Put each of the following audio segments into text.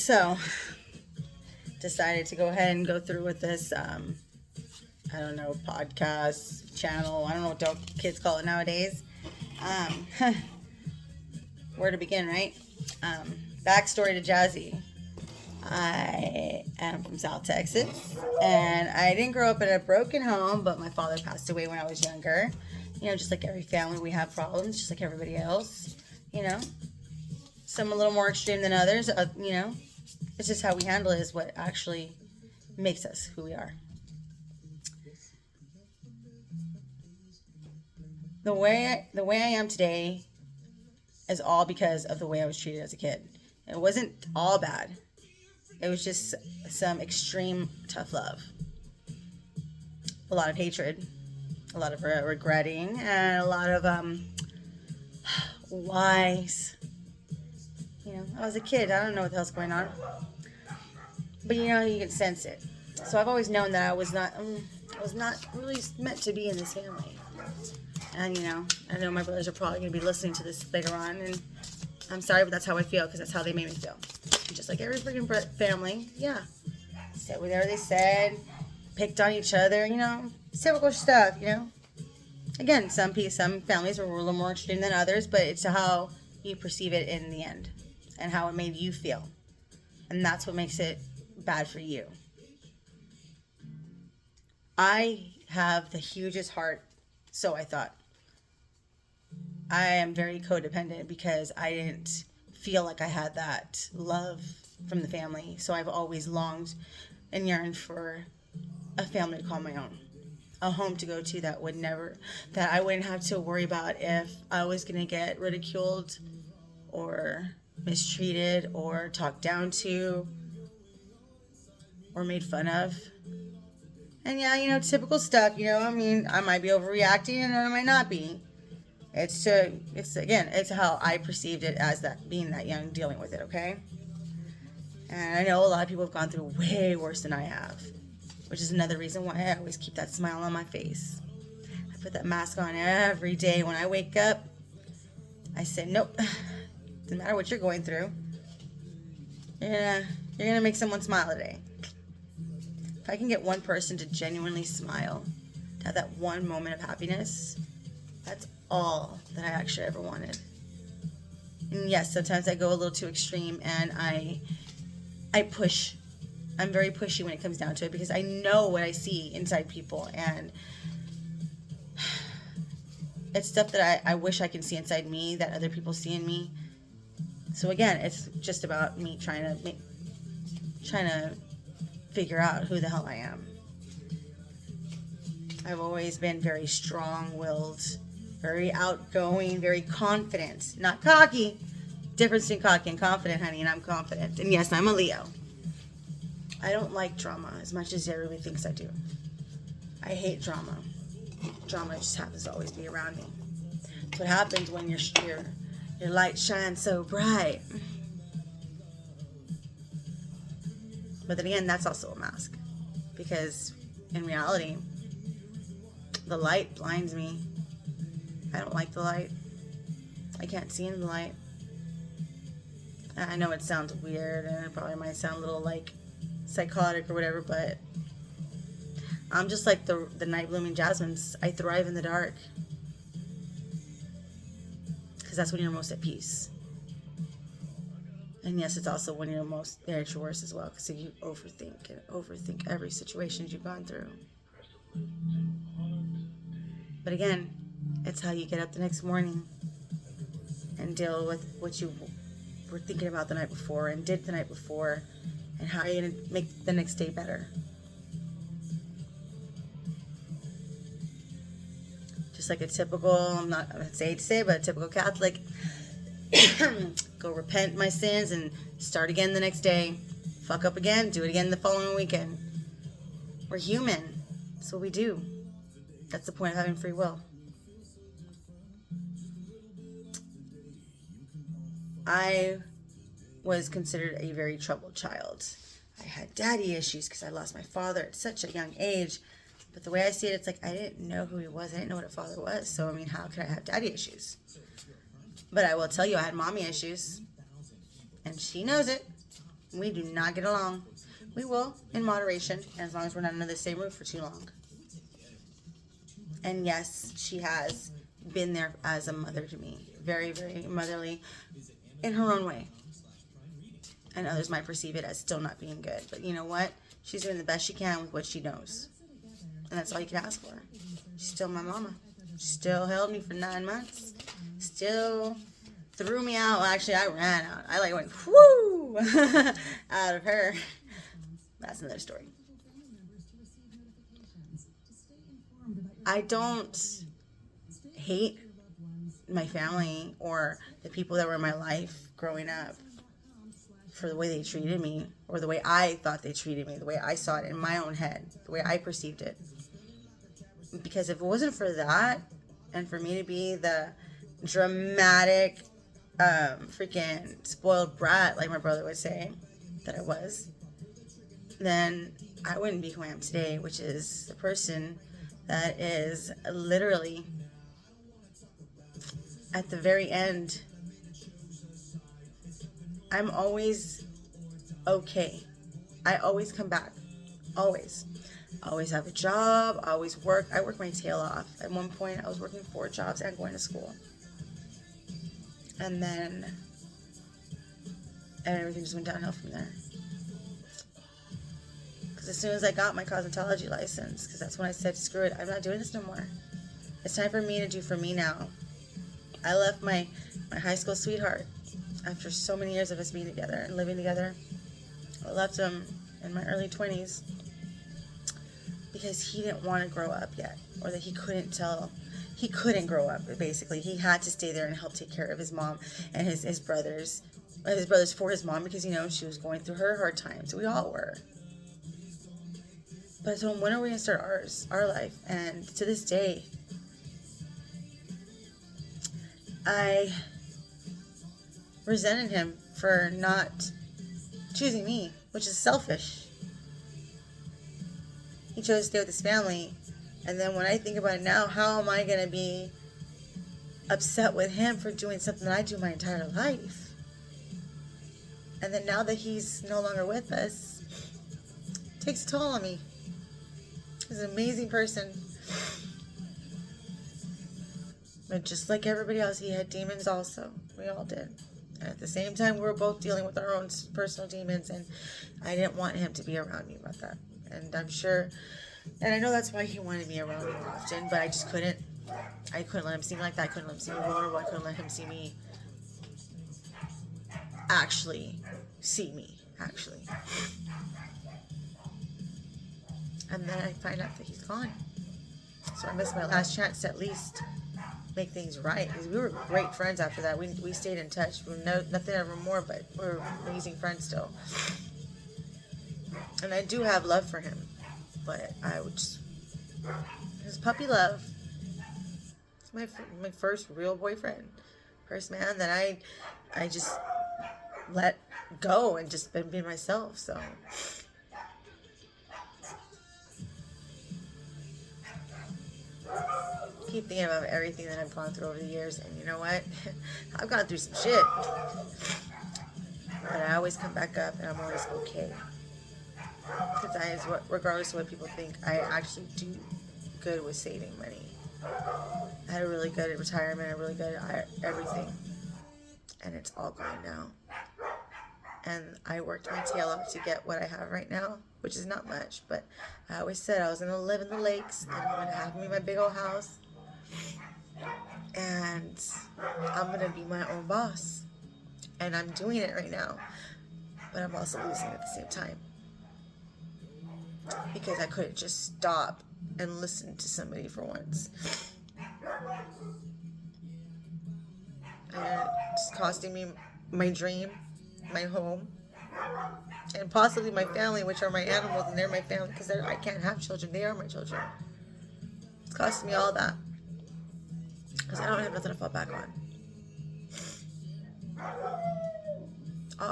So, decided to go ahead and go through with this, I don't know, podcast, channel, I don't know what kids call it nowadays. Where to begin, right? Backstory to Jazzy. I am from South Texas, and I didn't grow up in a broken home, but my father passed away when I was younger. You know, just like every family, we have problems, just like everybody else. You know, some a little more extreme than others. You know, it's just how we handle it is what actually makes us who we are. The way I am today is all because of the way I was treated as a kid. It wasn't all bad. It was just some extreme tough love. A lot of hatred, a lot of regretting, and a lot of whys. You know, I was a kid. I don't know what the hell's going on. But you know, you can sense it. So I've always known that I was not really meant to be in this family. And you know, I know my brothers are probably going to be listening to this later on, and I'm sorry, but that's how I feel, because that's how they made me feel. Just like every freaking family, yeah. Said whatever they said, picked on each other, you know, typical stuff, you know. Again, some families were a little more extreme than others, but it's how you perceive it in the end and how it made you feel. And that's what makes it bad for you. I have the hugest heart, so I thought. I am very codependent because I didn't feel like I had that love from the family. So I've always longed and yearned for a family to call my own. A home to go to that I wouldn't have to worry about if I was going to get ridiculed or mistreated or talked down to or made fun of. And yeah, you know, typical stuff, you know, I mean, I might be overreacting and I might not be. It's how I perceived it as that, being that young, dealing with it, okay? And I know a lot of people have gone through way worse than I have, which is another reason why I always keep that smile on my face. I put that mask on every day when I wake up. I say, nope, doesn't matter what you're going through. You're gonna make someone smile today. If I can get one person to genuinely smile, to have that one moment of happiness, that's all that I actually ever wanted. And yes, sometimes I go a little too extreme, and I push. I'm very pushy when it comes down to it, because I know what I see inside people, and it's stuff that I wish I can see inside me that other people see in me. So again, it's just about me trying to figure out who the hell I am. I've always been very strong-willed, very outgoing, very confident. Not cocky. Difference between cocky and confident, honey, and I'm confident. And yes, I'm a Leo. I don't like drama as much as everybody thinks I do. I hate drama. Drama just happens to always be around me. That's what happens when your light shines so bright. But then again, that's also a mask. Because in reality, the light blinds me. I don't like the light. I can't see in the light. I know it sounds weird, and it probably might sound a little like psychotic or whatever, but I'm just like the night blooming jasmines. I thrive in the dark. Because that's when you're most at peace. And yes, it's also when you're most at your worst as well, because you overthink every situation you've gone through. But again, it's how you get up the next morning and deal with what you were thinking about the night before and did the night before, and how you're going to make the next day better. Just like a typical, I'm not going to say, but a typical Catholic, go repent my sins and start again the next day. Fuck up again, do it again the following weekend. We're human. That's what we do. That's the point of having free will. I was considered a very troubled child. I had daddy issues because I lost my father at such a young age. But the way I see it, it's like I didn't know who he was. I didn't know what a father was. So, I mean, how could I have daddy issues? But I will tell you, I had mommy issues. And she knows it. We do not get along. We will, in moderation, as long as we're not under the same roof for too long. And yes, she has been there as a mother to me. Very, very motherly in her own way. And others might perceive it as still not being good. But you know what? She's doing the best she can with what she knows. And that's all you can ask for. She's still my mama. She still held me for 9 months. Still threw me out. Well, actually, I ran out. I went, whoo, out of her. That's another story. I don't hate my family or the people that were in my life growing up for the way they treated me, or the way I thought they treated me, the way I saw it in my own head, the way I perceived it. Because if it wasn't for that, and for me to be the dramatic, freaking spoiled brat, like my brother would say that I was, then I wouldn't be who I am today, which is the person that is literally at the very end. I'm always okay. I always come back. Always. I always have a job. I always work. I work my tail off. At one point, I was working 4 jobs and going to school. And then everything just went downhill from there. Because as soon as I got my cosmetology license, because that's when I said, screw it, I'm not doing this no more. It's time for me to do for me now. I left my high school sweetheart after so many years of us being together and living together. I left him in my early 20s because he didn't want to grow up yet, or that he couldn't grow up, basically. He had to stay there and help take care of his mom and his brothers for his mom, because, she was going through her hard times. We all were. But I told him, when are we going to start our life? And to this day, I resented him for not choosing me, which is selfish. He chose to stay with his family. And then when I think about it now, how am I going to be upset with him for doing something that I do my entire life? And then now that he's no longer with us, it takes a toll on me. He's an amazing person. But just like everybody else, he had demons also. We all did. And at the same time, we were both dealing with our own personal demons, and I didn't want him to be around me about that. And I'm sure, and I know that's why he wanted me around me often, but I just couldn't. I couldn't let him see me like that. I couldn't let him see me vulnerable. I couldn't let him see me actually see me, actually. And then I find out that he's gone. So I missed my last chance to at least make things right, because we were great friends after that. We stayed in touch. Nothing ever more, but we're amazing friends still. And I do have love for him, but I would just, his puppy love. My first real boyfriend, first man that I just let go and just been being myself. So keep thinking about everything that I've gone through over the years, and you know what? I've gone through some shit, but I always come back up, and I'm always okay. Because regardless of what people think, I actually do good with saving money. I had a really good retirement, a really good everything, and it's all gone now. And I worked my tail off to get what I have right now, which is not much, but I always said I was going to live in the lakes, and I'm going to have me my big old house, and I'm going to be my own boss. And I'm doing it right now, but I'm also losing at the same time, because I couldn't just stop and listen to somebody for once. And it's costing me my dream, my home, and possibly my family, which are my animals, and they're my family, because I can't have children. They are my children. It's costing me all that, because I don't have nothing to fall back on.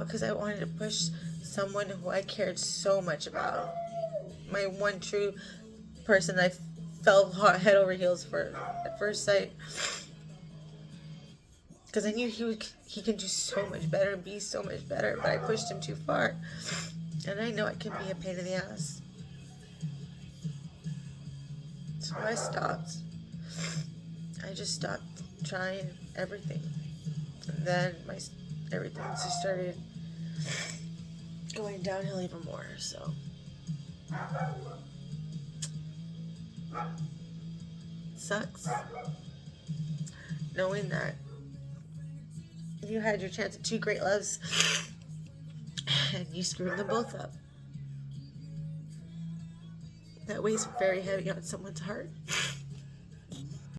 Because I wanted to push someone who I cared so much about. My one true person I fell head over heels for at first sight. because I knew he could do so much better and be so much better, but I pushed him too far. And I know it can be a pain in the ass. So I stopped. I just stopped trying everything. And then everything just started going downhill even more, so. Sucks. Knowing that you had your chance at two great loves and you screwed them both up. That weighs very heavy on someone's heart.